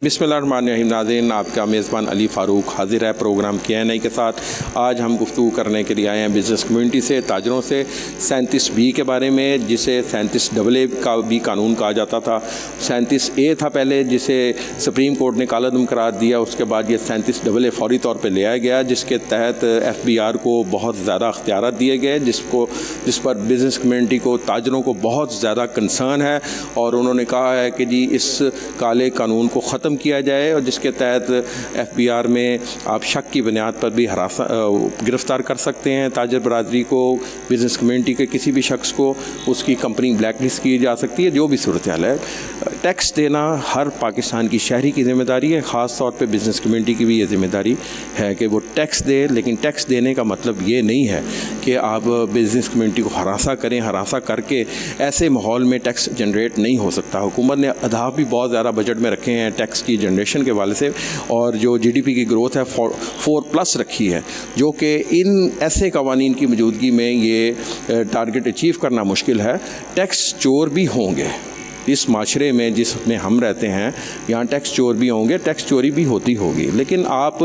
बिस्मिल्लाहिर्रहमानिर्रहीम। नाज़रीन, आपका मेज़बान अली फ़ारूक हाजिर है प्रोग्राम Q&A के साथ। आज हम गुफ्तगू करने के लिए आए हैं बिज़नेस कम्युनिटी से, ताजरों से 37B के बारे में, जिसे 37AA का भी कानून कहा जाता था। 37A था पहले, जिसे सुप्रीम कोर्ट ने कालादम करार दिया। उसके बाद ये 37AA फ़ौरी तौर पर ले आया गया, जिसके तहत FBR को बहुत ज़्यादा अख्तियारात दिए गए, जिस पर बिज़नेस कम्युनिटी को, ताजरों को बहुत ज़्यादा कंसर्न है। और उन्होंने कहा है कि जी इस काले कानून को ख़त्म किया जाए, और जिसके तहत FBR में आप शक की बुनियाद पर भी गिरफ़्तार कर सकते हैं ताजर बरादरी को, बिज़नेस कम्युनिटी के किसी भी शख्स को, उसकी कंपनी ब्लैक लिस्ट की जा सकती है, जो भी सूरत हाल है। टैक्स देना हर पाकिस्तान की शहरी की ज़िम्मेदारी है, ख़ास तौर पे बिज़नेस कम्युनिटी की भी ये ज़िम्मेदारी है कि वो टैक्स दे। लेकिन टैक्स देने का मतलब ये नहीं है कि आप बिज़नेस कम्युनिटी को हरासा करें। हरासा करके ऐसे माहौल में टैक्स जनरेट नहीं हो सकता। हुकूमत ने अहदाफ भी बहुत ज़्यादा बजट में रखे हैं टैक्स की जनरेशन के वाले से, और जो GDP की ग्रोथ है 4+ रखी है, जो कि इन ऐसे कवानीन की मौजूदगी में ये टारगेट अचीव करना मुश्किल है। टैक्स चोर भी होंगे इस माशरे में जिसमें हम रहते हैं, यहाँ टैक्स चोर भी होंगे, टैक्स चोरी भी होती होगी, लेकिन आप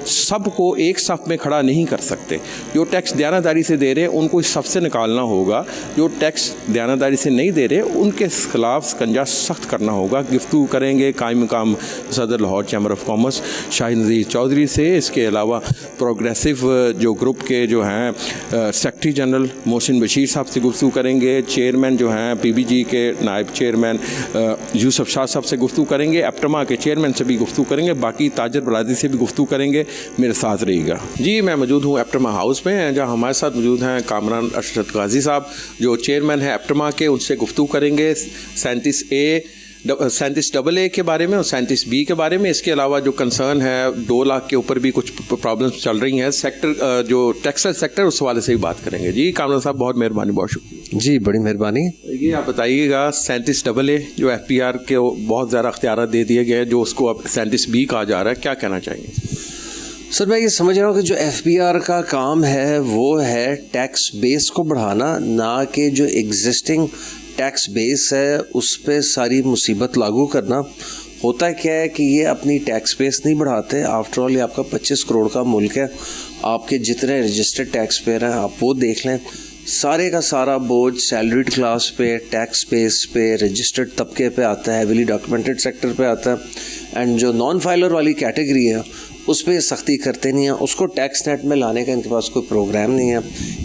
सबको एक सफ़ में खड़ा नहीं कर सकते। जो टैक्स दयानतदारी से दे रहे हैं उनको इस सफ़ से निकालना होगा, जो टैक्स दयानतदारी से नहीं दे रहे उनके खिलाफ शिकंजा सख्त करना होगा। गुफ्तगू करेंगे कायम मकाम सदर Lahore chamber of commerce Shahid Nazir Chaudhry से। इसके अलावा प्रोग्रेसिव जो ग्रुप के जो हैं सेक्रेटरी जनरल मोहसिन बशीर साहब से गुफ्तगू करेंगे। चेयरमैन जो हैं PBG के नायब चेयरमैन यूसुफ शाह साहब से गुफ्तगू करेंगे। एप्टमा के चेयरमैन से भी गुफ्तगू करेंगे। बाकी ताजर बरादरी से भी गुफ्तगू करेंगे। मेरे साथ रहिएगा। जी, मैं मौजूद हूँ एप्टमा हाउस में, जहाँ हमारे साथ मौजूद हैं कामरान अशरत गाजी साहब, जो चेयरमैन हैं एप्टमा के। उनसे गुफ्तगू करेंगे 37AA के बारे में और 37B के बारे में। इसके अलावा जो कंसर्न है 2 लाख के ऊपर भी कुछ प्रॉब्लम्स चल रही हैं सेक्टर, जो टेक्सटाइल सेक्टर, उस हवाले से भी बात करेंगे। जी कामरान साहब, बहुत मेहरबानी, बहुत शुक्रिया। जी, बड़ी मेहरबानी। ये आप बताइएगा 37AA जो FBR के बहुत ज़्यादा अख्तियारात दे दिए गए, जो उसको अब 37B कहा जा रहा है, क्या कहना चाहेंगे? सर, मैं ये समझ रहा हूँ कि जो FBR का काम है वो है टैक्स बेस को बढ़ाना, ना कि जो एग्जिस्टिंग टैक्स बेस है उस पर सारी मुसीबत लागू करना। होता क्या है कि ये अपनी टैक्स बेस नहीं बढ़ाते। आफ्टर ऑल ये आपका 25 करोड़ का मुल्क है। आपके जितने रजिस्टर्ड टैक्स पेयर हैं आप वो देख लें, सारे का सारा बोझ सैलरीड क्लास पे, टैक्स बेस पे, रजिस्टर्ड तबके पे आता है, हेविली डॉक्यूमेंटेड सेक्टर पे आता है। एंड जो नॉन फाइलर वाली कैटेगरी है उस पर सख्ती करते नहीं हैं, उसको टैक्स नेट में लाने का इनके पास कोई प्रोग्राम नहीं है।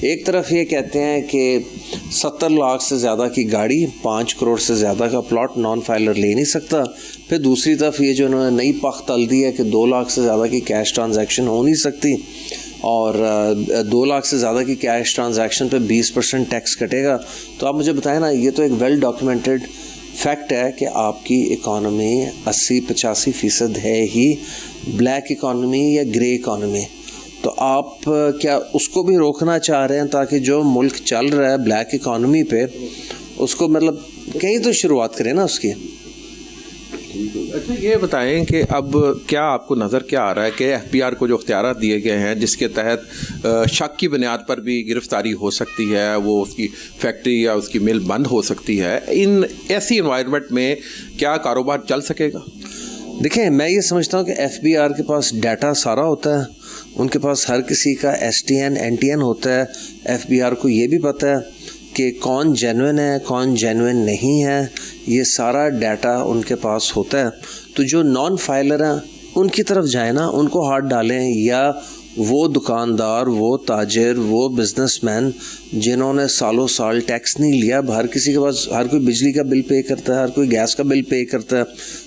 एक तरफ ये कहते हैं कि 70 लाख से ज़्यादा की गाड़ी, 5 करोड़ से ज़्यादा का प्लॉट नॉन फाइलर ले नहीं सकता। फिर दूसरी तरफ ये जो उन्होंने नई पख तल दी है कि 2 लाख से ज़्यादा की कैश ट्रांजैक्शन हो नहीं सकती, और 2 लाख से ज़्यादा की कैश ट्रांजैक्शन पे 20% टैक्स कटेगा। तो आप मुझे बताएं ना, ये तो एक वेल डॉक्यूमेंटेड फैक्ट है कि आपकी इकॉनमी 80-85% है ही ब्लैक इकॉनमी या ग्रे इकॉनमी। तो आप क्या उसको भी रोकना चाह रहे हैं ताकि जो मुल्क चल रहा है ब्लैक इकॉनमी पे, उसको मतलब कहीं तो शुरुआत करें ना उसकी। अच्छा, ये बताएं कि अब क्या आपको नज़र क्या आ रहा है कि FBR को जो अख्तियारात दिए गए हैं, जिसके तहत शक की बुनियाद पर भी गिरफ्तारी हो सकती है, वो उसकी फैक्ट्री या उसकी मिल बंद हो सकती है, इन ऐसी एनवायरनमेंट में क्या कारोबार चल सकेगा? देखें, मैं ये समझता हूँ कि FBR के पास डाटा सारा होता है, उनके पास हर किसी का STN NTN होता है। FBR को ये भी पता है कि कौन जेन्युइन है, कौन जेन्युइन नहीं है, ये सारा डाटा उनके पास होता है। तो जो नॉन फाइलर हैं उनकी तरफ जाए ना, उनको हाथ डालें, या वो दुकानदार, वो ताजिर, वो बिजनेसमैन जिन्होंने सालों साल टैक्स नहीं लिया। हर किसी के पास, हर कोई बिजली का बिल पे करता है, हर कोई गैस का बिल पे करता है,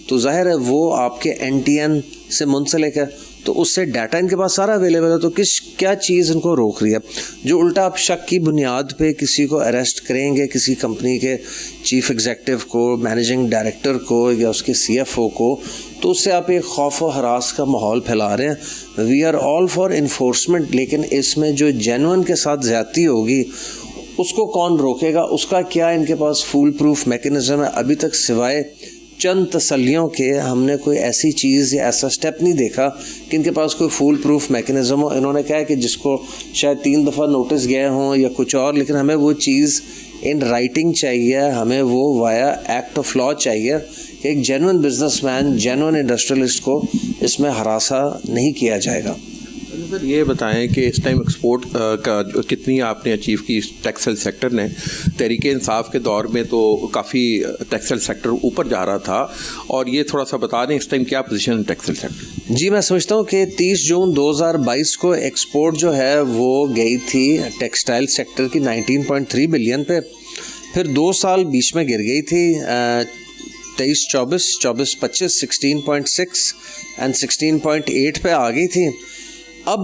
तो जाहिर है वो आपके NTN से मुंसलिक है, तो उससे डाटा इनके पास सारा अवेलेबल है। तो क्या चीज़ इनको रोक रही है? जो उल्टा आप शक की बुनियाद पे किसी को अरेस्ट करेंगे, किसी कंपनी के चीफ एग्जीक्यूटिव को, मैनेजिंग डायरेक्टर को या उसके CFO को, तो उससे आप एक खौफ व हरास का माहौल फैला रहे हैं। We are all for enforcement, लेकिन इसमें जो जेन्युइन के साथ ज़्यादती होगी उसको कौन रोकेगा? उसका क्या इनके पास फूल प्रूफ मैकेनिज़्म है? अभी तक सिवाय चंद तसल्लियों के हमने कोई ऐसी चीज़ या ऐसा स्टेप नहीं देखा कि इनके पास कोई फूल प्रूफ मैकेनिज़्म हो। इन्होंने कहा कि जिसको शायद 3 दफ़ा नोटिस गए हों या कुछ और, लेकिन हमें वो चीज़ इन राइटिंग चाहिए, हमें वो वाया एक्ट ऑफ लॉ चाहिए کہ ایک genuine business man genuine industrialist کو اس میں ہراساں نہیں کیا جائے گا. سر یہ بتائیں کہ اس ٹائم ایکسپورٹ کا کتنی آپ نے اچیو کی ٹیکسٹائل سیکٹر نے؟ تحریک انصاف کے دور میں تو کافی ٹیکسٹائل سیکٹر اوپر جا رہا تھا, اور یہ تھوڑا سا بتا دیں اس ٹائم کیا پوزیشن ہے ٹیکسٹائل سیکٹر؟ جی میں سمجھتا ہوں کہ 30 جون 2022 کو ایکسپورٹ جو ہے وہ گئی تھی ٹیکسٹائل سیکٹر کی 19.3 بلین پہ, پھر 2 سال بیچ میں گر گئی تھی 23-24, 24-25 16.6 اینڈ 16.8 پہ آ گئی تھی. اب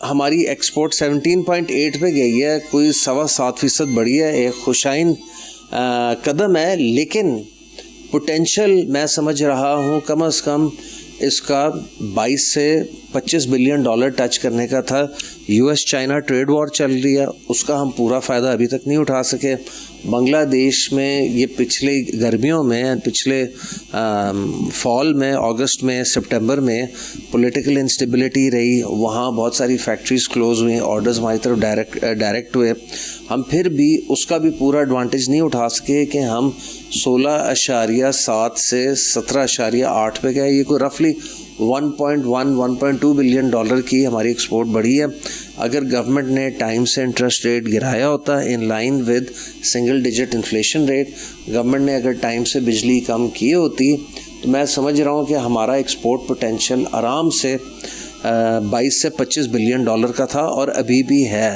ہماری ایکسپورٹ 17.8 پہ گئی ہے, کوئی 7.25% بڑھی ہے, ایک خوشائن قدم ہے, لیکن پوٹینشل میں سمجھ رہا ہوں کم از کم اس کا 22 سے 25 بلین ڈالر ٹچ کرنے کا تھا. US چائنا ٹریڈ وار چل رہی ہے, اس کا ہم پورا فائدہ ابھی تک نہیں اٹھا سکے. بنگلہ دیش میں یہ پچھلے گرمیوں میں, پچھلے فال میں, اگست میں, سپٹمبر میں پولیٹیکل انسٹیبلٹی رہی, وہاں بہت ساری فیکٹریز کلوز ہوئیں, آرڈرز ہماری طرف ڈائریکٹ ہوئے. ہم پھر بھی اس کا بھی پورا ایڈوانٹیج نہیں اٹھا سکے کہ ہم 16.7 سے 17.8 پہ گئے. یہ کوئی رفلی 1.2 بلین ڈالر کی ہماری ایکسپورٹ بڑھی ہے. اگر گورنمنٹ نے ٹائم سے انٹرسٹ ریٹ گرایا ہوتا in line with single digit inflation rate, government نے اگر ٹائم سے بجلی کم کی ہوتی, تو میں سمجھ رہا ہوں کہ ہمارا ایکسپورٹ پوٹینشیل آرام سے 22 سے 25 بلین ڈالر کا تھا, اور ابھی بھی ہے.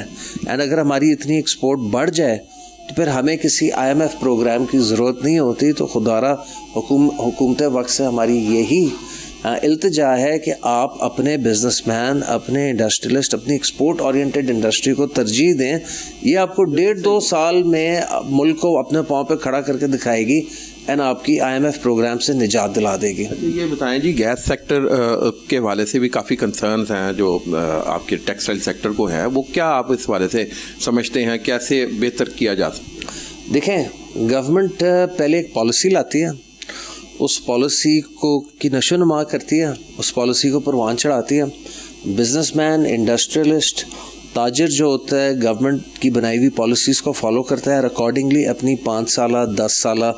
اینڈ اگر ہماری اتنی ایکسپورٹ بڑھ جائے تو پھر ہمیں کسی IMF پروگرام کی ضرورت نہیں ہوتی. تو خدارہ حکومت وقت سے ہماری یہی التجا ہے کہ آپ اپنے بزنس مین, اپنے انڈسٹریلسٹ, اپنی ایکسپورٹ اورینٹیڈ انڈسٹری کو ترجیح دیں. یہ آپ کو 1.5-2 سال میں ملک کو اپنے پاؤں پہ کھڑا کر کے دکھائے گی, اینڈ آپ کی IMF پروگرام سے نجات دلا دے گی. یہ بتائیں جی, گیس سیکٹر کے حوالے سے بھی کافی کنسرنز ہیں جو آپ کے ٹیکسٹائل سیکٹر کو ہے, وہ کیا آپ اس حوالے سے سمجھتے ہیں, کیسے بہتر کیا جا سکتا؟ دیکھیں, گورنمنٹ پہلے ایک پالیسی لاتی ہے, اس پالیسی کی نشو و نما کرتی ہے, اس پالیسی کو پروان چڑھاتی ہے. بزنس مین, انڈسٹریلسٹ, تاجر جو ہوتا ہے گورنمنٹ کی بنائی ہوئی پالیسیز کو فالو کرتا ہے, اکارڈنگلی اپنی 5 سالہ 10 سالہ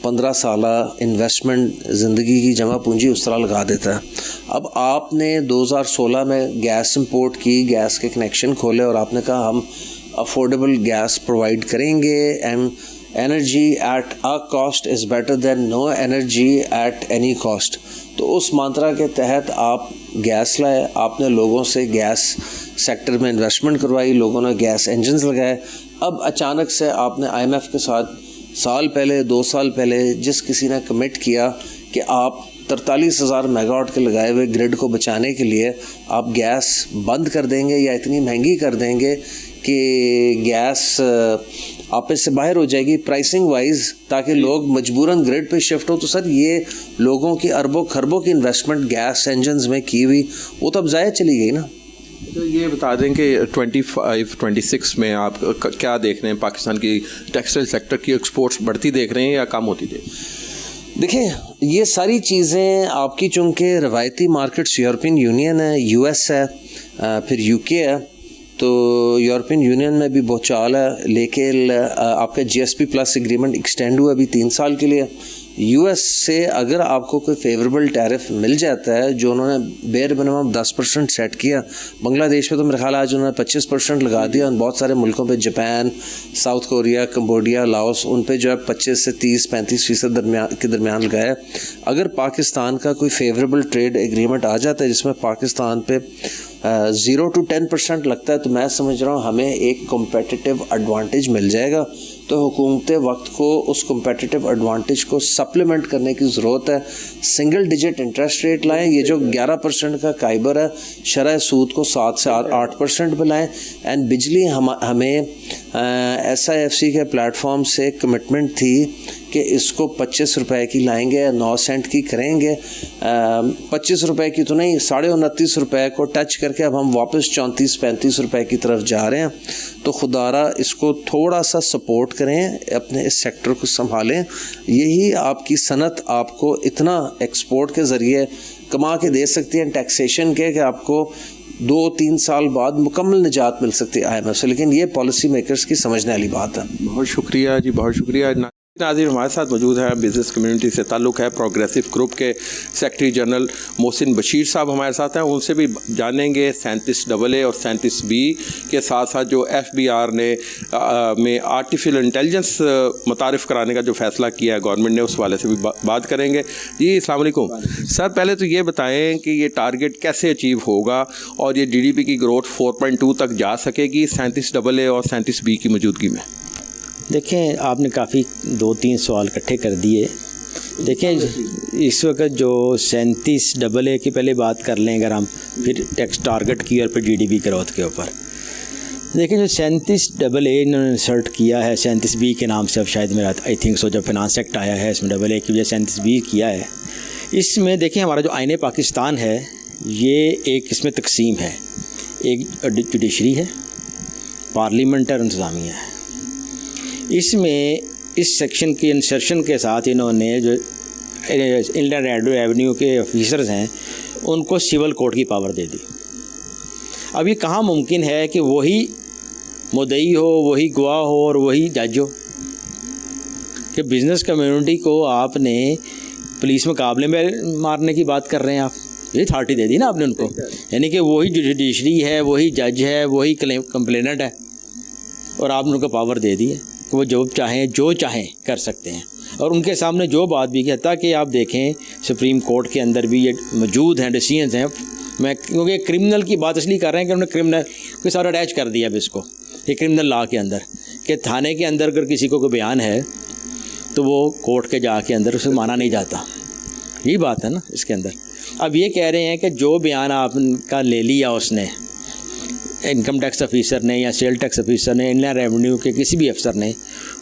15 سالہ انویسٹمنٹ, زندگی کی جمع پونجی اس طرح لگا دیتا ہے. اب آپ نے 2016 میں گیس امپورٹ کی, گیس کے کنیکشن کھولے, اور آپ نے کہا ہم افورڈیبل گیس پرووائڈ کریں گے, and energy at a cost is better than no energy at any cost. تو اس مانترا کے تحت آپ گیس لائے, آپ نے لوگوں سے گیس سیکٹر میں انویسٹمنٹ کروائی, لوگوں نے گیس انجنز لگائے. اب اچانک سے آپ نے IMF کے ساتھ سال پہلے 2 سال پہلے جس کسی نے کمٹ کیا کہ آپ 43,000 میگا واٹ کے لگائے ہوئے گرڈ کو بچانے کے لیے آپ گیس بند کر دیں گے یا اتنی مہنگی کر دیں گے کہ گیس آپس سے باہر ہو جائے گی پرائسنگ وائز, تاکہ لوگ مجبوراً گریڈ پہ شفٹ ہو. تو سر یہ لوگوں کی اربوں خربوں کی انویسٹمنٹ گیس انجنز میں کی ہوئی, وہ تو اب ضائع چلی گئی نا. تو یہ بتا دیں کہ 25-26 میں آپ کیا دیکھ رہے ہیں, پاکستان کی ٹیکسٹائل سیکٹر کی ایکسپورٹس بڑھتی دیکھ رہے ہیں یا کم ہوتی دیکھ رہے ہیں؟ دیکھیں, یہ ساری چیزیں آپ کی چونکہ روایتی مارکیٹس یورپین یونین ہے, US ہے, پھر UK ہے, تو یورپین یونین میں بھی بہت چال ہے, لیکن آپ کا GSP پلس ایگریمنٹ ایکسٹینڈ ہوا ابھی 3 سال کے لیے. US سے اگر آپ کو کوئی فیوریبل ٹیرف مل جاتا ہے, جو انہوں نے بیئر منیمم 10% سیٹ کیا, بنگلہ دیش پہ تو میرے خیال آج انہوں نے 25% لگا دیا, اور بہت سارے ملکوں پہ Japan, south Korea, Cambodia, Laos, ان پہ جو ہے 25 سے 30-35% کے درمیان لگایا. اگر پاکستان کا کوئی فیوریبل ٹریڈ ایگریمنٹ آ جاتا ہے جس میں پاکستان پہ 0 to 10% لگتا ہے, تو میں سمجھ رہا ہوں ہمیں ایک کمپیٹیٹیو ایڈوانٹیج مل جائے گا. تو حکومت وقت کو اس کمپیٹیٹیو ایڈوانٹیج کو سپلیمنٹ کرنے کی ضرورت ہے. سنگل ڈیجٹ انٹرسٹ ریٹ لائیں, یہ جو 11% کا قائبر ہے, شرح سود کو 7 سے 8% پہ لائیں. اینڈ بجلی ہمیں SIFC کے پلیٹ فارم سے کمٹمنٹ تھی کہ اس کو 25 روپے کی لائیں گے, 9 سینٹ کی کریں گے. 25 روپے کی تو نہیں, 29.5 روپے کو ٹچ کر کے اب ہم واپس 34-35 روپے کی طرف جا رہے ہیں. تو خدارہ اس کو تھوڑا سا سپورٹ کریں, اپنے اس سیکٹر کو سنبھالیں. یہی آپ کی صنعت آپ کو اتنا ایکسپورٹ کے ذریعے کما کے دے سکتی ہے ٹیکسیشن کے, کہ آپ کو 2-3 سال بعد مکمل نجات مل سکتی ہے IMF سے. لیکن یہ پالیسی میکرز کی سمجھنے والی بات ہے. بہت شکریہ جی, بہت شکریہ. नाज़रीन हमारे साथ मौजूद हैं बिज़नेस कम्युनिटी से ताल्लुक़ है प्रोग्रेसिव ग्रुप के सेक्रेटरी जनरल मोहसिन बशीर साहब हमारे साथ हैं। उनसे भी जानेंगे 37AA और 37B के साथ साथ जो FBR ने में आर्टिफिशियल इंटेलिजेंस मुतारिफ़ कराने का जो फ़ैसला किया है गवर्नमेंट ने, उस वाले से भी बात करेंगे। जी अस्सलाम वालेकुम सर, पहले तो ये बताएं कि ये टारगेट कैसे अचीव होगा और ये GDP की ग्रोथ 4.2 तक जा सकेगी 37AA और 37B की मौजूदगी में। देखें, आपने काफ़ी 2-3 सवाल इकट्ठे कर दिए। देखें, इस वक्त जो 37AA की पहले बात कर लें अगर हम, फिर टैक्स टारगेट की और फिर GDP ग्रोथ के ऊपर। देखें, जो 37AA इन्होंने इंसर्ट किया है 37B के नाम से, अब शायद मेरा आई थिंक सो, जब फिनांस एक्ट आया है इसमें AA की वजह 37B किया है। इसमें देखें हमारा जो आईने पाकिस्तान है ये एक इसमें तकसीम है, एक जुडिशरी है, पार्लियामेंट और इंतज़ामिया है। इसमें इस सेक्शन के इंसर्शन के साथ इन्होंने जो इंडियन रेवेन्यू के ऑफिसर्स हैं उनको सिविल कोर्ट की पावर दे दी। अब ये कहाँ मुमकिन है कि वही मुद्दई हो, वही गवाह हो और वही जज हो, कि बिज़नेस कम्युनिटी को आपने पुलिस मुकाबले में मारने की बात कर रहे हैं आप, ये अथॉरिटी दे दी ना आपने उनको, यानी कि वही जुडिशरी है, वही जज है, वही कंप्लेनेंट है और आपने उनको पावर दे दी है कि वो जो चाहें कर सकते हैं। और उनके सामने जो बात भी की, ताकि आप देखें सुप्रीम कोर्ट के अंदर भी ये मौजूद हैं, डिसीजंस हैं। मैं क्योंकि क्रिमिनल की बात इसलिए कर रहे हैं कि उन्होंने क्रिमिनल को सारा अटैच कर दिया अब इसको, ये क्रिमिनल लॉ के अंदर, कि थाने के अंदर अगर किसी को कोई बयान है तो वो कोर्ट के जाके अंदर उसे माना नहीं जाता। यही बात है ना इसके अंदर। अब ये कह रहे हैं कि जो बयान आपका ले लिया उसने, इनकम टैक्स ऑफिसर ने या सेल टैक्स ऑफिसर ने, इंडियन रेवेन्यू के किसी भी अफसर ने,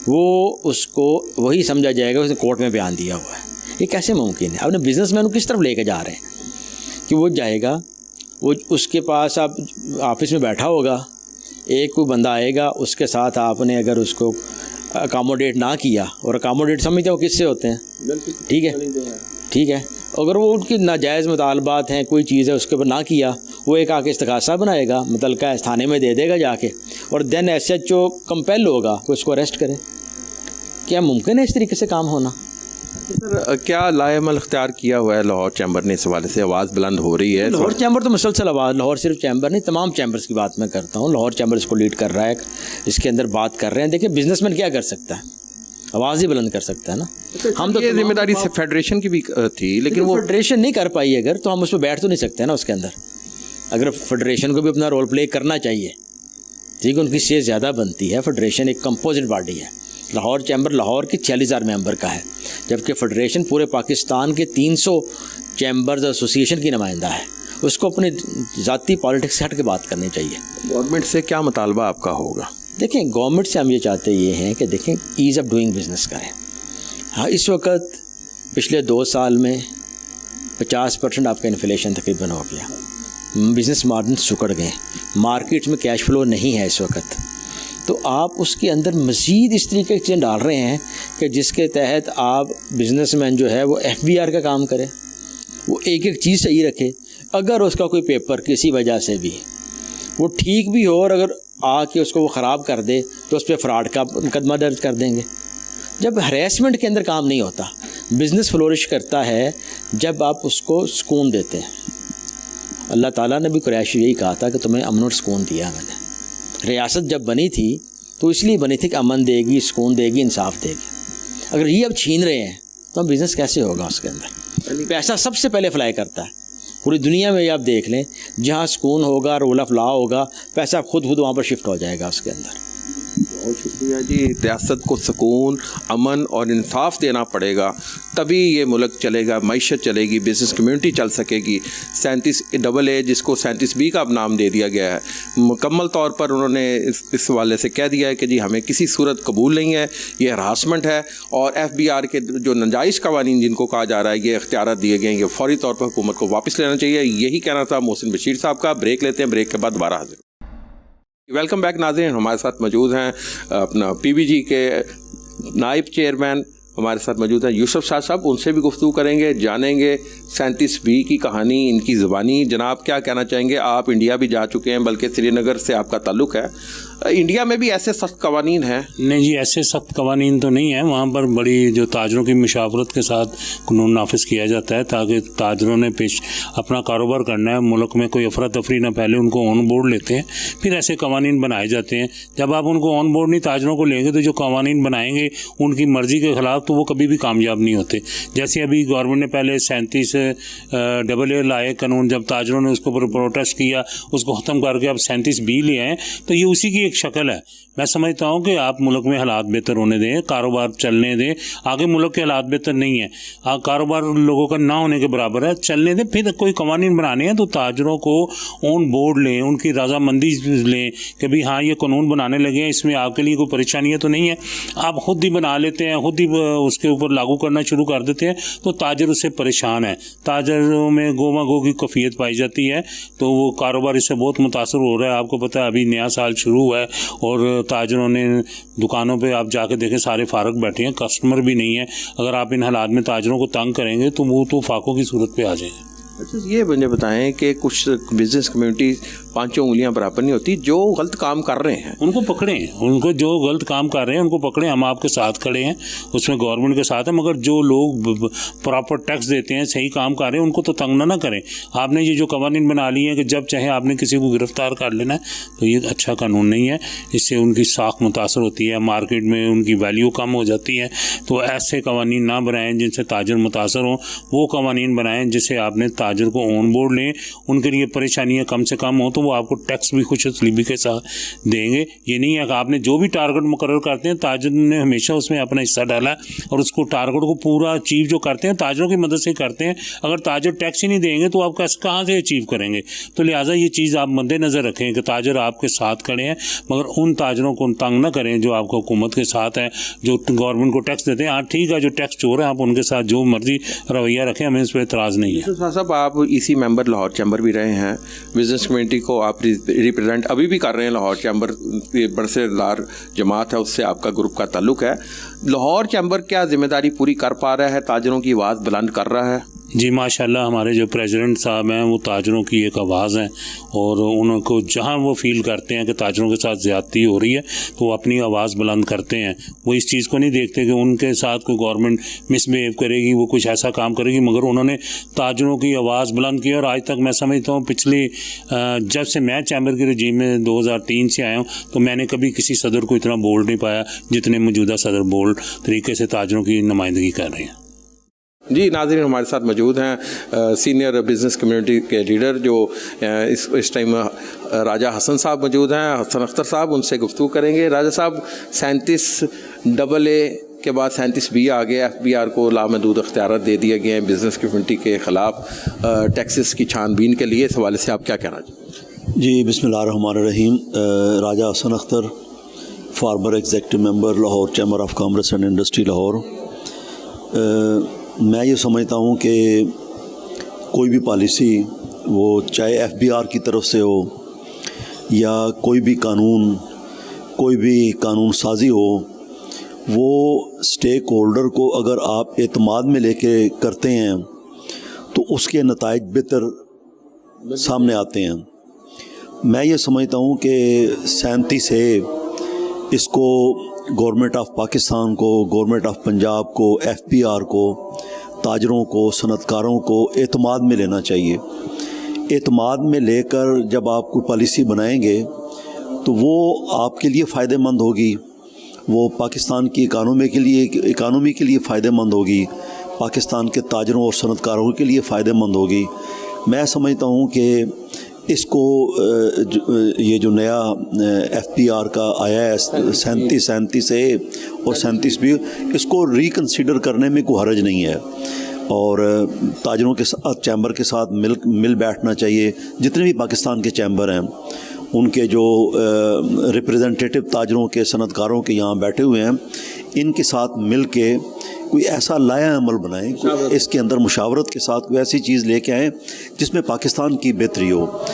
वो उसको वही समझा जाएगा उसने कोर्ट में बयान दिया हुआ है। ये कैसे मुमकिन है? आपने बिजनेसमैन को किस तरफ लेके जा रहे हैं कि वो जाएगा, वो उसके पास आप ऑफिस में बैठा होगा, एक कोई बंदा आएगा, उसके साथ आपने अगर उसको अकामोडेट ना किया, और अकामोडेट समझते हो किससे होते हैं, ठीक है, अगर वो उनकी नाजायज़ मुतालबात हैं, कोई चीज़ है उसके ऊपर ना किया, वो एक आके इस्तग़ासा बनाएगा, मुतलका थाने में दे देगा जाके, और देन SHO कंपेल होगा कि उसको अरेस्ट करे। क्या मुमकिन है इस तरीके से काम होना? सर क्या लाएमल इख्तियार किया हुआ है लाहौर चैम्बर ने? इस हवाले से आवाज़ बुलंद हो रही है। लाहौर चैम्बर तो मुसलसल आवाज़, लाहौर सिर्फ चैम्बर नहीं, तमाम चैम्बर्स की बात मैं करता हूँ। लाहौर चैम्बर इसको लीड कर रहा है, इसके अंदर बात कर रहे हैं। देखिए, बिजनेसमैन क्या कर सकता है? आवाज़ ही बुलंद कर सकता है ना। हम तो ये जिम्मेदारी से फेडरेशन की भी थी, लेकिन वो फेडरेशन नहीं कर पाई अगर, तो हम उस पर बैठ तो नहीं सकते ना उसके अंदर। अगर फेडरेशन को भी अपना रोल प्ले करना चाहिए, ठीक है, उनकी शेयर ज़्यादा बनती है। फेडरेशन एक कंपोजिट बॉडी है। लाहौर चैम्बर लाहौर की 40,000 मेंबर का है, जबकि फेडरेशन पूरे पाकिस्तान के 300 चैम्बर्स एसोसिएशन की नुमाइंदा है। उसको अपनी ज़ाती पॉलिटिक्स से हट के बात करनी चाहिए। गवर्नमेंट से क्या मुतालबा आपका होगा? देखें, गवर्नमेंट से हम ये चाहते ये हैं कि देखें ईज़ ऑफ डूइंग बिज़नेस करें। हाँ, इस वक्त पिछले 2 साल में 50% आपका इन्फ्लेशन तकरीबन हो गया, बिज़नेस मार्जिन सुकड़ गए, मार्केट में कैश फ्लो नहीं है इस वक्त। तो आप उसके अंदर मज़ीद इस तरीके की चीज़ें डाल रहे हैं कि जिसके तहत आप बिज़नेसमैन जो है वो FBR का काम करे, वो एक एक चीज़ सही रखे। अगर उसका कोई पेपर किसी वजह से भी वो ठीक भी हो और अगर आके उसको वो ख़राब कर दे तो उस पर फ्रॉड का मुकदमा दर्ज कर देंगे। जब हरेसमेंट के अंदर काम नहीं होता, बिज़नेस फ्लोरिश करता है जब आप उसको सुकून देते हैं। अल्लाह ताला ने भी कुरैश यही कहा था कि तुम्हें अमन और सुकून दिया मैंने। रियासत जब बनी थी तो इसलिए बनी थी कि अमन देगी, सुकून देगी, इंसाफ देगी। अगर ये अब छीन रहे हैं तो बिज़नेस कैसे होगा? उसके अंदर पैसा सबसे पहले फ्लाई करता है। पूरी दुनिया में आप देख लें, जहाँ सुकून होगा, रूल ऑफ लॉ होगा, पैसा खुद वहाँ पर शिफ्ट हो जाएगा उसके अंदर। बहुत शुक्रिया जी। रियासत को सुकून, अमन और इंसाफ देना पड़ेगा, तभी ये मुल्क चलेगा, मईशत चलेगी, बिज़नेस कम्युनिटी चल सकेगी। 37AA जिसको 37B का अब नाम दे दिया गया है, मुकम्मल तौर पर उन्होंने इस हवाले से कह दिया है कि जी हमें किसी सूरत कबूल नहीं है, ये हरासमेंट है। और FBR के जो नाजायज़ कवानीन जिनको कहा जा रहा है, ये इख्तियार दिए गए हैं, ये फौरी तौर पर हुकूमत को वापस लेना चाहिए। यही कहना था मोहसिन बशीर साहब का। ब्रेक लेते हैं, ब्रेक के बाद दोबारा हाजिर। वेलकम बैक नाज़रीन, हमारे साथ मौजूद हैं अपना PBG के नायब चेयरमैन हमारे साथ मौजूद हैं यूसुफ शाह साहब। उनसे भी गुफ्तगू करेंगे, जानेंगे 37B की कहानी, इनकी ज़बानी। जनाब क्या कहना चाहेंगे? आप इंडिया भी जा चुके हैं, बल्कि श्रीनगर से आपका ताल्लुक़ है। इंडिया में भी ऐसे सख्त कवानीन हैं? नहीं जी, ऐसे सख्त कवानीन तो नहीं है। वहाँ पर बड़ी जो ताजरों की मुशावरत के साथ कानून नाफिज किया जाता है, ताकि ताजरों ने पेश अपना कारोबार करना है, मुल्क में कोई अफरा तफरी ना पहले उनको ऑन बोर्ड लेते हैं, फिर ऐसे कवानीन बनाए जाते हैं। जब आप उनको ऑन बोर्ड नहीं ताजरों को लेंगे तो जो कवानीन बनाएंगे उनकी मर्जी के खिलाफ, तो वो कभी भी कामयाब नहीं होते। जैसे अभी गवर्नमेंट ने पहले 37AA लाए कानून, जब ताजरों ने उसके ऊपर प्रोटेस्ट किया, उसको ख़त्म करके अब 37B ले आए, तो ये उसी की एक शक्ल है। मैं समझता हूँ कि आप मुल्क में हालात बेहतर होने दें, कारोबार चलने दें। आगे मुल्क के हालात बेहतर नहीं है, कारोबार लोगों का ना होने के बराबर है, चलने दें। फिर कोई कवानीन बनाने हैं तो ताजरों को ऑन बोर्ड लें, उनकी रजामंदी लें कि भाई हाँ ये कानून बनाने लगे हैं, इसमें आपके लिए कोई परेशानियाँ तो नहीं है। आप खुद ही बना लेते हैं, खुद ही उसके ऊपर लागू करना शुरू कर देते हैं, तो ताजर उससे परेशान है। ताजरों में गोमा गो की कैफियत पाई जाती है, तो वो कारोबार इससे बहुत मुतासर हो रहा है। आपको पता है अभी नया साल शुरू हुआ है और ताजरों ने दुकानों पे आप जाके देखें सारे फारग बैठे हैं, कस्टमर भी नहीं है। अगर आप इन हालात में ताजरों को तंग करेंगे तो वो तो फाकों की सूरत पे आ जाएंगे। अच्छा, ये मुझे बताएं कि कुछ बिजनेस कम्युनिटी पांचों उंगलियां बराबर नहीं होती, जो गलत काम कर रहे हैं उनको पकड़ें, उनको जो गलत काम कर रहे हैं उनको पकड़ें। हम आपके साथ खड़े हैं, उसमें गवर्नमेंट के साथ है, मगर जो लोग प्रॉपर टैक्स देते हैं, सही काम कर रहे हैं, उनको तो तंग ना करें। आपने ये जो कवानीन बना लिए हैं कि जब चाहे आपने किसी को गिरफ्तार कर लेना है, तो ये अच्छा कानून नहीं है। इससे उनकी साख मुतासर होती है, मार्केट में उनकी वैल्यू कम हो जाती है। तो ऐसे कवानीन ना बनाएं जिनसे ताजर मुतासर हों, वो कवानीन बनाएं जिससे आपने ताजर को ऑन बोर्ड लें, उनके लिए परेशानियाँ कम से कम हो, तो वो आपको टैक्स भी खुश असलीबी के साथ देंगे। ये नहीं है कि आपने जो भी टारगेट मुकर्रर करते हैं, ताजर ने हमेशा उसमें अपना हिस्सा डाला है और उसको टारगेट को पूरा अचीव जो करते हैं ताजरों की मदद से करते हैं। अगर ताजर टैक्स ही नहीं देंगे तो आप कहाँ से अचीव करेंगे? तो लिहाजा ये चीज़ आप मद्देनज़र रखें कि ताजर आपके साथ खड़े हैं, मगर उन ताजरों को तंग न करें जो आपको हुकूमत के साथ है, जो गवर्नमेंट को टैक्स देते हैं। हाँ ठीक है, जो टैक्स चोर है आप उनके साथ जो मर्जी रवैया रखें, हमें इस पर एतराज़ नहीं है। साहब, आप EC मेंबर लाहौर चैम्बर भी रहे हैं, बिजनेस कम्युनिटी को आप रिप्रेजेंट अभी भी कर रहे हैं। लाहौर चैम्बर बरसेदार जमात है, उससे आपका ग्रुप का ताल्लुक है। लाहौर चैम्बर क्या जिम्मेदारी पूरी कर पा रहा है, ताजरों की आवाज़ बुलंद कर रहा है? जी माशाल्लाह, हमारे जो प्रेसिडेंट साहब हैं वो ताजरों की एक आवाज़ हैं, और उनको जहाँ वो फील करते हैं कि ताजरों के साथ ज़्यादती हो रही है तो वो अपनी आवाज़ बुलंद करते हैं। वो इस चीज़ को नहीं देखते कि उनके साथ कोई गवर्नमेंट मिसबिहेव करेगी, वो कुछ ऐसा काम करेगी, मगर उन्होंने ताजरों की आवाज़ बुलंद की। और आज तक मैं समझता हूँ पिछले जब से मैं चैम्बर के रजीम में 2003 से आया हूँ, तो मैंने कभी किसी सदर को इतना बोल्ड नहीं पाया जितने मौजूदा सदर बोल्ड तरीके से ताजरों की नुमाइंदगी कर रहे हैं। जी नाज़रीन, हमारे साथ मौजूद हैं सीनियर बिजनेस कम्युनिटी के लीडर जो इस टाइम राजा हसन साहब मौजूद हैं, हसन अख्तर साहब, उनसे गुफ्तगू करेंगे। राजा साहब, 37AA के बाद 37B आ गया। FBR को लामहदूद इख्तियारात दे दिए गए हैं बिज़नेस कम्युनिटी के ख़िलाफ़ टैक्सेस की छानबीन के लिए। इस हवाले से आप क्या कहना चाहेंगे? जी बिस्मिल्लाहिर्रहमानिर्रहीम। Raja Hasan Akhtar, former executive member, Lahore chamber of commerce and industry Lahore. मैं ये समझता हूँ कि कोई भी पॉलिसी, वो चाहे FBR की तरफ से हो या कोई भी कानून साजी हो, वो स्टेक होल्डर को अगर आप एतमाद में लेके करते हैं तो उसके नताइज बेहतर सामने आते हैं। मैं ये समझता हूँ कि 37A इसको गवर्नमेंट ऑफ पाकिस्तान को, गवर्नमेंट ऑफ पंजाब को, FBR को, ताजरों को, सनतकारों को एतमाद में लेना चाहिए। एतमाद में लेकर जब आप कोई पॉलिसी बनाएंगे तो वो आपके लिए फ़ायदेमंद होगी, वो पाकिस्तान की इकानमी के लिए फ़ायदेमंद होगी, पाकिस्तान के ताजरों और सनतकारों के लिए फ़ायदेमंद होगी। मैं समझता हूँ कि इसको ये जो नया FBR का आया है 37A और 37B, इसको रिकन्सिडर करने में कोई हर्ज नहीं है, और ताजरों के साथ, चैम्बर के साथ मिल बैठना चाहिए। जितने भी पाकिस्तान के चैम्बर हैं, उनके जो रिप्रेजेंटेटिव ताजरों के, सनतकारों के यहाँ बैठे हुए हैं, इनके साथ मिल के कोई ऐसा लाया अमल बनाएं, इसके अंदर मुशावरत के साथ कोई ऐसी चीज़ लेके आएँ जिसमें पाकिस्तान की बेहतरी हो।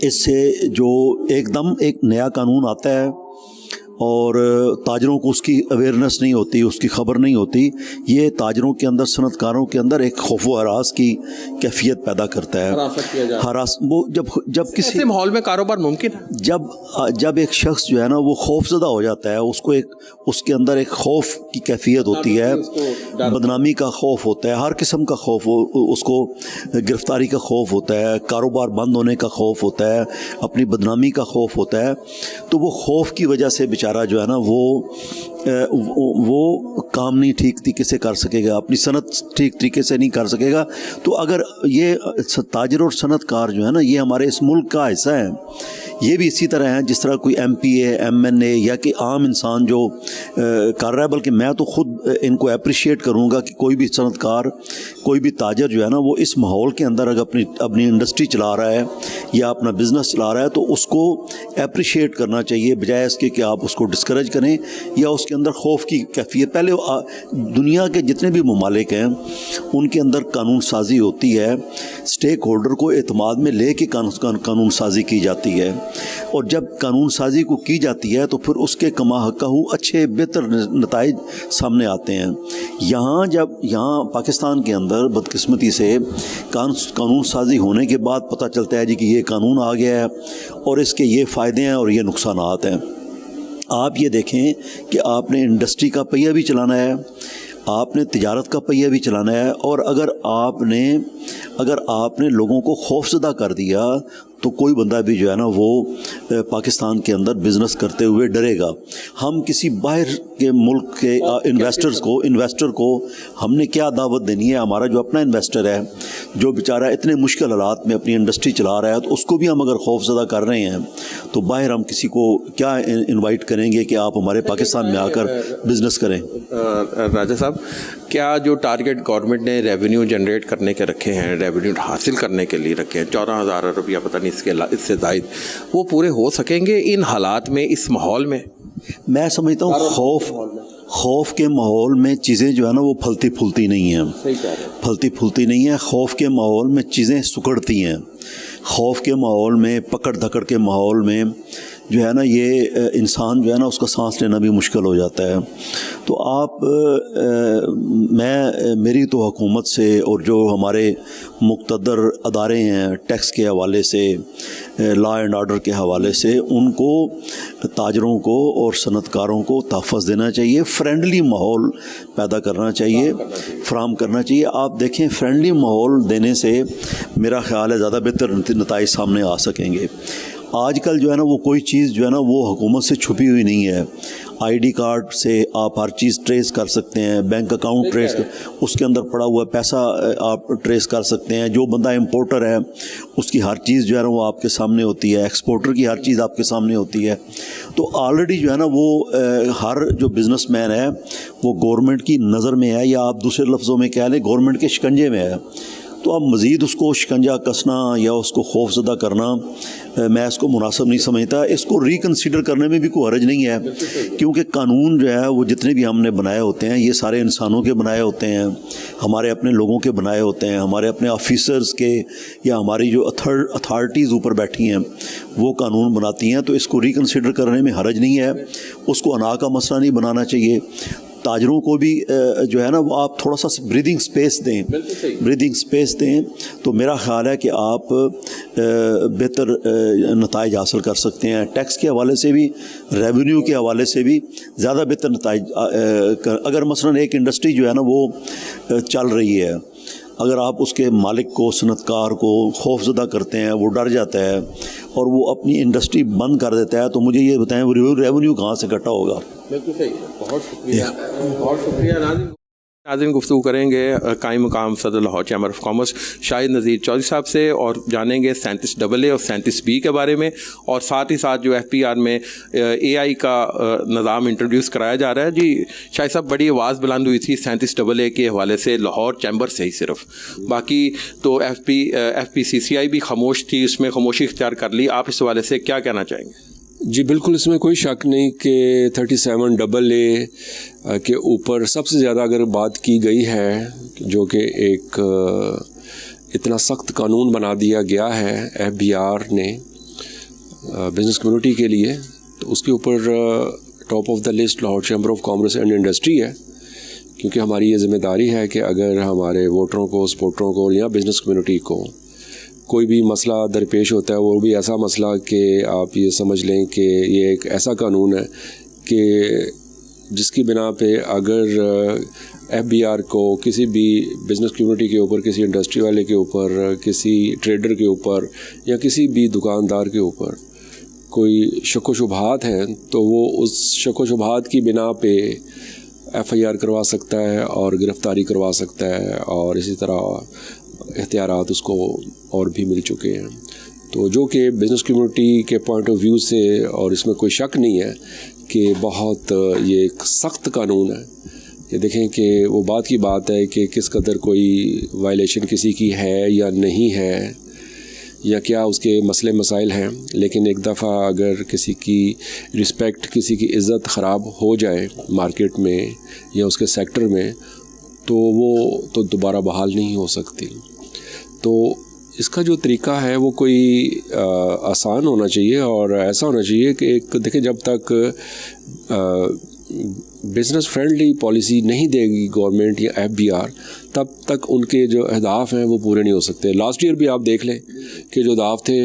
इससे जो एकदम एक नया कानून आता है اور تاجروں کو اس کی اویئرنیس نہیں ہوتی, اس کی خبر نہیں ہوتی. یہ تاجروں کے اندر, صنعت کاروں کے اندر ایک خوف و ہراس کی کیفیت پیدا کرتا ہے. ہراس وہ جب کسی ایسے ماحول میں کاروبار ممکن ہے, جب ایک شخص جو ہے نا وہ خوف زدہ ہو جاتا ہے, اس کے اندر ایک خوف کی کیفیت ہوتی ہے, بدنامی کا خوف ہوتا ہے, ہر قسم کا خوف, اس کو گرفتاری کا خوف ہوتا ہے, کاروبار بند ہونے کا خوف ہوتا ہے, اپنی بدنامی کا خوف ہوتا ہے. تو وہ خوف کی وجہ سے بیچارہ جو ہے نا وہ کام نہیں ٹھیک طریقے سے کر سکے گا, اپنی صنعت ٹھیک طریقے سے نہیں کر سکے گا. تو اگر یہ تاجر اور صنعت کار جو ہے نا یہ ہمارے اس ملک کا حصہ ہیں, یہ بھی اسی طرح ہیں جس طرح کوئی MP MNA یا کہ عام انسان جو کر رہا ہے. بلکہ میں تو خود ان کو اپریشیٹ کروں گا کہ کوئی بھی صنعت کار, کوئی بھی تاجر جو ہے نا وہ اس ماحول کے اندر اگر اپنی انڈسٹری چلا رہا ہے یا اپنا بزنس چلا رہا ہے تو اس کو اپریشیٹ کرنا چاہیے, بجائے اس کے کہ آپ اس کو ڈسکریج کریں یا اس کے اندر خوف کی کیفیت. پہلے دنیا کے جتنے بھی ممالک ہیں ان کے اندر قانون سازی ہوتی ہے, اسٹیک ہولڈر کو اعتماد میں لے کے قانون سازی کی جاتی ہے, اور جب قانون سازی کو کی جاتی ہے تو پھر اس کے کما حقہ اچھے بہتر نتائج سامنے آتے ہیں. یہاں پاکستان کے اندر بدقسمتی سے قانون سازی ہونے کے بعد پتہ چلتا ہے جی کہ یہ قانون آ گیا ہے اور اس کے یہ فائدے ہیں اور یہ نقصانات ہیں. آپ یہ دیکھیں کہ آپ نے انڈسٹری کا پہیہ بھی چلانا ہے, آپ نے تجارت کا پہیہ بھی چلانا ہے, اور اگر آپ نے لوگوں کو خوف زدہ کر دیا تو کوئی بندہ بھی جو ہے نا وہ پاکستان کے اندر بزنس کرتے ہوئے ڈرے گا. ہم کسی باہر کے ملک کے انویسٹر کو ہم نے کیا دعوت دینی ہے؟ ہمارا جو اپنا انویسٹر ہے جو بیچارہ اتنے مشکل حالات میں اپنی انڈسٹری چلا رہا ہے, تو اس کو بھی ہم اگر خوف زدہ کر رہے ہیں تو باہر ہم کسی کو کیا انوائٹ کریں گے کہ آپ ہمارے پاکستان میں آ کر بزنس کریں. راجہ صاحب, کیا جو ٹارگیٹ گورنمنٹ نے ریونیو جنریٹ کرنے کے رکھے ہیں, ریونیو حاصل کرنے کے لیے رکھے ہیں 14,000 روپیہ, پتہ نہیں اس سے زائد, وہ پورے ہو سکیں گے ان حالات میں, اس ماحول میں؟ میں سمجھتا ہوں خوف کے ماحول میں چیزیں جو ہے نا وہ پھلتی پھولتی نہیں ہیں. خوف کے ماحول میں چیزیں سکڑتی ہیں. خوف کے ماحول میں, پکڑ دھکڑ کے ماحول میں جو ہے نا یہ انسان جو ہے نا اس کا سانس لینا بھی مشکل ہو جاتا ہے. تو میری تو حکومت سے اور جو ہمارے مقتدر ادارے ہیں ٹیکس کے حوالے سے, لا اینڈ آرڈر کے حوالے سے, ان کو تاجروں کو اور صنعت کاروں کو تحفظ دینا چاہیے, فرینڈلی ماحول پیدا کرنا چاہیے, فراہم کرنا چاہیے. آپ دیکھیں فرینڈلی ماحول دینے سے میرا خیال ہے زیادہ بہتر نتائج سامنے آ سکیں گے. آج کل جو ہے نا وہ کوئی چیز جو ہے نا وہ حکومت سے چھپی ہوئی نہیں ہے. ID کارڈ سے آپ ہر چیز ٹریس کر سکتے ہیں, بینک اکاؤنٹ ٹریس, اس کے اندر پڑا ہوا پیسہ آپ ٹریس کر سکتے ہیں. جو بندہ امپورٹر ہے اس کی ہر چیز جو ہے نا وہ آپ کے سامنے ہوتی ہے, ایکسپورٹر کی ہر چیز آپ کے سامنے ہوتی ہے. تو آلریڈی جو ہے نا وہ ہر جو بزنس مین ہے وہ گورنمنٹ کی نظر میں ہے, یا آپ دوسرے لفظوں میں کہہ لیں گورنمنٹ کے شکنجے میں ہے. تو اب مزید اس کو شکنجہ کسنا یا اس کو خوف زدہ کرنا میں اس کو مناسب نہیں سمجھتا. اس کو ریکنسیڈر کرنے میں بھی کوئی حرج نہیں ہے, کیونکہ قانون جو ہے وہ جتنے بھی ہم نے بنائے ہوتے ہیں یہ سارے انسانوں کے بنائے ہوتے ہیں, ہمارے اپنے لوگوں کے بنائے ہوتے ہیں, ہمارے اپنے آفیسرز کے یا ہماری جو اتھارٹیز اوپر بیٹھی ہیں وہ قانون بناتی ہیں. تو اس کو ریکنسیڈر کرنے میں حرج نہیں ہے, اس کو انا کا مسئلہ نہیں بنانا چاہیے. تاجروں کو بھی جو ہے نا وہ آپ تھوڑا سا بریدنگ سپیس دیں تو میرا خیال ہے کہ آپ بہتر نتائج حاصل کر سکتے ہیں. ٹیکس کے حوالے سے بھی, ریونیو کے حوالے سے بھی زیادہ بہتر نتائج. اگر مثلا ایک انڈسٹری جو ہے نا وہ چل رہی ہے, اگر آپ اس کے مالک کو, صنعت کار کو خوف زدہ کرتے ہیں, وہ ڈر جاتا ہے اور وہ اپنی انڈسٹری بند کر دیتا ہے, تو مجھے یہ بتائیں وہ ریونیو کہاں سے اکٹھا ہوگا؟ بالکل صحیح, بہت شکریہ. ناظرین گفتگو کریں گے قائم مقام صدر لاہور چیمبر آف کامرس شاہد نذیر چودھری صاحب سے, اور جانیں گے 37AA اور 37B کے بارے میں, اور ساتھ ہی ساتھ جو FPR میں AI کا نظام انٹروڈیوس کرایا جا رہا ہے. جی شاہد صاحب, بڑی آواز بلند ہوئی تھی 37AA کے حوالے سے لاہور چیمبر سے ہی صرف, باقی تو FPCCI بھی خاموش تھی, اس میں خاموشی اختیار کر لی. آپ اس حوالے سے کیا کہنا چاہیں گے؟ جی بالکل, اس میں کوئی شک نہیں کہ 37AA کے اوپر سب سے زیادہ اگر بات کی گئی ہے, جو کہ ایک اتنا سخت قانون بنا دیا گیا ہے FBR نے بزنس کمیونٹی کے لیے, تو اس کے اوپر top of the list Lahore chamber of commerce and industry ہے، کیونکہ ہماری یہ ذمہ داری ہے کہ اگر ہمارے ووٹروں کو، سپورٹروں کو یا بزنس کمیونٹی کو کوئی بھی مسئلہ درپیش ہوتا ہے، وہ بھی ایسا مسئلہ کہ آپ یہ سمجھ لیں کہ یہ ایک ایسا قانون ہے کہ جس کی بنا پہ اگر ایف بی آر کو کسی بھی بزنس کمیونٹی کے اوپر، کسی انڈسٹری والے کے اوپر، کسی ٹریڈر کے اوپر یا کسی بھی دکاندار کے اوپر کوئی شک و شبہات ہیں تو وہ اس شک و شبہات کی بنا پہ ایف آئی آر کروا سکتا ہے اور گرفتاری کروا سکتا ہے، اور اسی طرح اختیارات اس کو اور بھی مل چکے ہیں. تو جو کہ بزنس کمیونٹی کے پوائنٹ آف ویو سے، اور اس میں کوئی شک نہیں ہے کہ بہت یہ ایک سخت قانون ہے. کہ دیکھیں کہ وہ بات کی بات ہے کہ کس قدر کوئی وائلیشن کسی کی ہے یا نہیں ہے، یا کیا اس کے مسئلے مسائل ہیں، لیکن ایک دفعہ اگر کسی کی رسپیکٹ، کسی کی عزت خراب ہو جائے مارکیٹ میں یا اس کے سیکٹر میں، تو وہ تو دوبارہ بحال نہیں ہو سکتی. تو اس کا جو طریقہ ہے وہ کوئی آسان ہونا چاہیے اور ایسا ہونا چاہیے کہ ایک دیکھیں، جب تک بزنس فرینڈلی پالیسی نہیں دے گی گورنمنٹ یا ایف بی آر، تب تک ان کے جو اہداف ہیں وہ پورے نہیں ہو سکتے. لاسٹ ایئر بھی آپ دیکھ لیں کہ جو اہداف تھے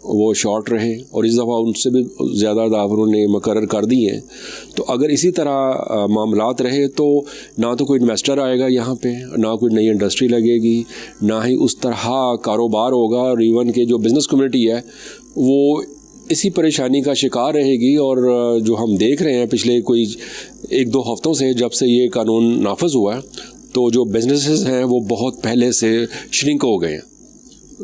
وہ شارٹ رہے، اور اس دفعہ ان سے بھی زیادہ اہداف انہوں نے مقرر کر دیے ہیں. تو اگر اسی طرح معاملات رہے تو نہ تو کوئی انویسٹر آئے گا یہاں پہ، نہ کوئی نئی انڈسٹری لگے گی، نہ ہی اس طرح کاروبار ہوگا، اور ایون کہ جو بزنس کمیونٹی ہے وہ اسی پریشانی کا شکار رہے گی. اور جو ہم دیکھ رہے ہیں پچھلے کوئی 1-2 ہفتوں سے جب سے یہ قانون نافذ ہوا ہے، تو جو بزنسز ہیں وہ بہت پہلے سے شرنک ہو گئے ہیں.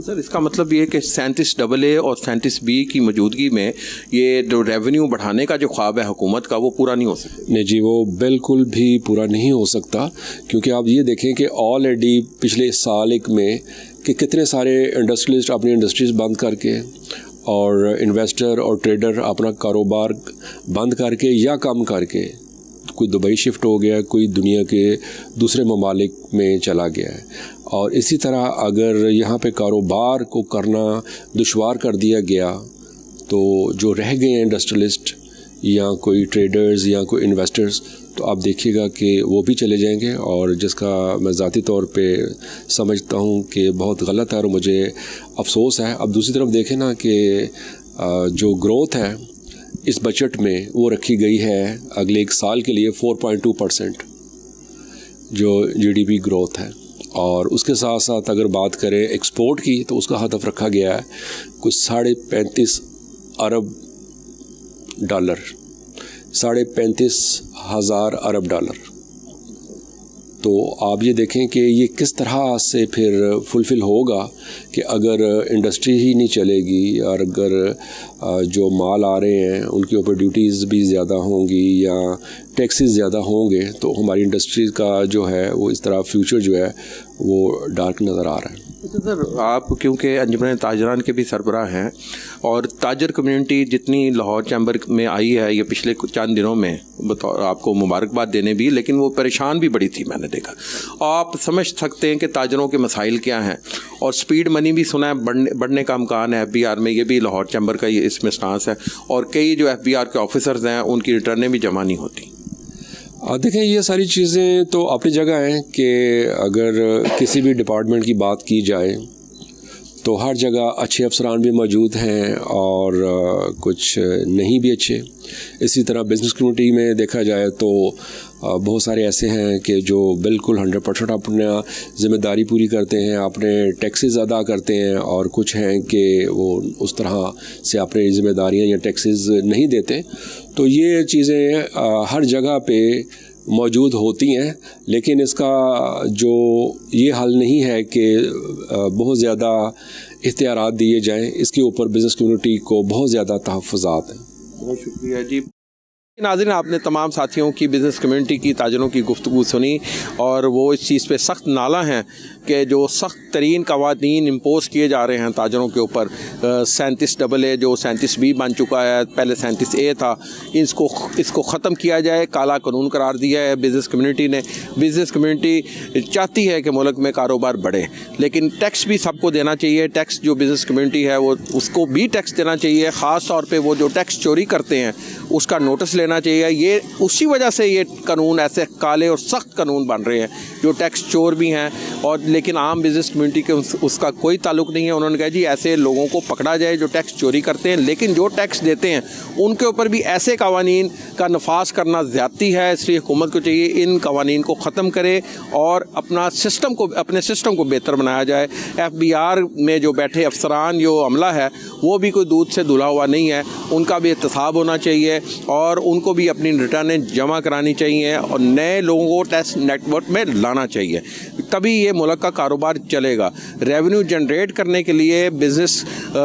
سر اس کا مطلب یہ کہ 37AA اور 37B کی موجودگی میں یہ جو ریونیو بڑھانے کا جو خواب ہے حکومت کا وہ پورا نہیں ہو سکتا؟ نہیں جی، وہ بالکل بھی پورا نہیں ہو سکتا، کیونکہ آپ یہ دیکھیں کہ آلریڈی پچھلے سال ایک میں کہ کتنے سارے انڈسٹریلسٹ اپنی انڈسٹریز بند کر کے، اور انویسٹر اور ٹریڈر اپنا کاروبار بند کر کے یا کم کر کے کوئی دبئی شفٹ ہو گیا، کوئی دنیا کے دوسرے ممالک میں چلا گیا ہے. اور اسی طرح اگر یہاں پہ کاروبار کو کرنا دشوار کر دیا گیا تو جو رہ گئے ہیں انڈسٹریلسٹ یا کوئی ٹریڈرز یا کوئی انویسٹرز، تو آپ دیکھیے گا کہ وہ بھی چلے جائیں گے، اور جس کا میں ذاتی طور پہ سمجھتا ہوں کہ بہت غلط ہے اور مجھے افسوس ہے. اب دوسری طرف دیکھیں نا کہ جو گروتھ ہے اس بجٹ میں وہ رکھی گئی ہے اگلے 1 سال کے لیے 4.2% جو GDP گروتھ ہے، اور اس کے ساتھ ساتھ اگر بات کریں ایکسپورٹ کی تو اس کا ہدف رکھا گیا ہے کچھ 35.5 ارب ڈالر، 35,500 ارب ڈالر. تو آپ یہ دیکھیں کہ یہ کس طرح سے پھر فلفل ہوگا کہ اگر انڈسٹری ہی نہیں چلے گی، اور اگر جو مال آ رہے ہیں ان کے اوپر ڈیوٹیز بھی زیادہ ہوں گی یا ٹیکسز زیادہ ہوں گے، تو ہماری انڈسٹری کا جو ہے وہ اس طرح فیوچر جو ہے وہ ڈارک نظر آ رہا ہے. سر آپ کیونکہ انجمن تاجران کے بھی سربراہ ہیں، اور تاجر کمیونٹی جتنی لاہور چیمبر میں آئی ہے یہ پچھلے چند دنوں میں، بطور آپ کو مبارکباد دینے بھی، لیکن وہ پریشان بھی بڑی تھی، میں نے دیکھا. آپ سمجھ سکتے ہیں کہ تاجروں کے مسائل کیا ہیں، اور سپیڈ منی بھی سنا ہے بڑھنے کا امکان ہے ایف بی آر میں، یہ بھی لاہور چیمبر کا یہ اس میں سٹانس ہے، اور کئی جو ایف بی آر کے آفیسرز ہیں ان کی ریٹرنیں بھی جمع نہیں ہوتی. دیکھیں یہ ساری چیزیں تو اپنی جگہ ہیں کہ اگر کسی بھی ڈپارٹمنٹ کی بات کی جائے تو ہر جگہ اچھے افسران بھی موجود ہیں اور کچھ نہیں بھی اچھے. اسی طرح بزنس کمیونٹی میں دیکھا جائے تو بہت سارے ایسے ہیں کہ جو بالکل 100% اپنا ذمہ داری پوری کرتے ہیں، اپنے ٹیکسز ادا کرتے ہیں، اور کچھ ہیں کہ وہ اس طرح سے اپنی ذمہ داریاں یا ٹیکسز نہیں دیتے. تو یہ چیزیں ہر جگہ پہ موجود ہوتی ہیں، لیکن اس کا جو یہ حل نہیں ہے کہ بہت زیادہ اختیارات دیے جائیں. اس کے اوپر بزنس کمیونٹی کو بہت زیادہ تحفظات ہیں. بہت شکریہ جی. ناظرین، آپ نے تمام ساتھیوں کی، بزنس کمیونٹی کی، تاجروں کی گفتگو سنی، اور وہ اس چیز پہ سخت نالہ ہیں کہ جو سخت ترین قوانین امپوز کیے جا رہے ہیں تاجروں کے اوپر. 37AA جو 37B بن چکا ہے، پہلے 37A تھا، اس کو ختم کیا جائے. کالا قانون قرار دیا ہے بزنس کمیونٹی نے. بزنس کمیونٹی چاہتی ہے کہ ملک میں کاروبار بڑھے، لیکن ٹیکس بھی سب کو دینا چاہیے. ٹیکس جو بزنس کمیونٹی ہے وہ اس کو بھی ٹیکس دینا چاہیے. خاص طور پہ وہ جو ٹیکس چوری کرتے ہیں اس کا نوٹس لینا چاہیے. یہ اسی وجہ سے یہ قانون ایسے کالے اور سخت قانون بن رہے ہیں جو ٹیکس چور بھی ہیں, اور لیکن عام بزنس کمیونٹی کے اس کا کوئی تعلق نہیں ہے. انہوں نے کہا جی ایسے لوگوں کو پکڑا جائے جو ٹیکس چوری کرتے ہیں, لیکن جو ٹیکس دیتے ہیں ان کے اوپر بھی ایسے قوانین کا نفاذ کرنا زیادتی ہے. اس لیے حکومت کو چاہیے ان قوانین کو ختم کرے اور اپنے سسٹم کو بہتر بنایا جائے. FBR میں جو بیٹھے افسران جو عملہ ہے وہ بھی کوئی دودھ سے دھلا ہوا نہیں ہے, ان کا بھی احتساب ہونا چاہیے اور ان کو بھی اپنی ریٹرنیں جمع کرانی چاہیے اور نئے لوگوں کو ٹیکس نیٹ ورک میں لانا چاہیے, تبھی یہ ملک کا کاروبار چلے گا. ریونیو جنریٹ کرنے کے لیے بزنس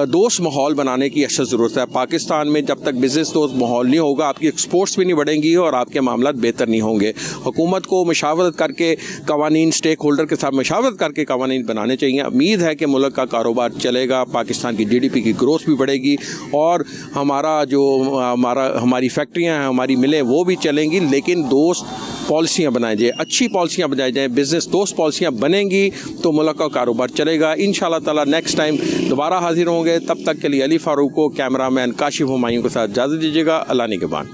دوست ماحول بنانے کی اشد ضرورت ہے. پاکستان میں جب تک بزنس دوست ماحول نہیں ہوگا آپ کی ایکسپورٹس بھی نہیں بڑھیں گی اور آپ کے معاملات بہتر نہیں ہوں گے. حکومت کو مشاورت کر کے قوانین, اسٹیک ہولڈر کے ساتھ مشاورت کر کے قوانین بنانے چاہیے. امید ہے کہ ملک کا کاروبار چلے گا, پاکستان کی GDP کی گروتھ بھی بڑھے گی اور ہماری فیکٹریاں ہیں, ہماری ملیں وہ بھی چلیں گی, لیکن دوست پالیسیاں بنائی جائیں, اچھی پالیسیاں بنائی جائیں, بزنس دوست پالیسیاں بنیں گی تو ملک کا کاروبار چلے گا. انشاءاللہ تعالی نیکسٹ ٹائم دوبارہ حاضر ہوں گے. تب تک کے لیے علی فاروق کو کیمرہ مین کاشف ہمایوں کے ساتھ اجازت دیجیے گا. اللہ نگہبان.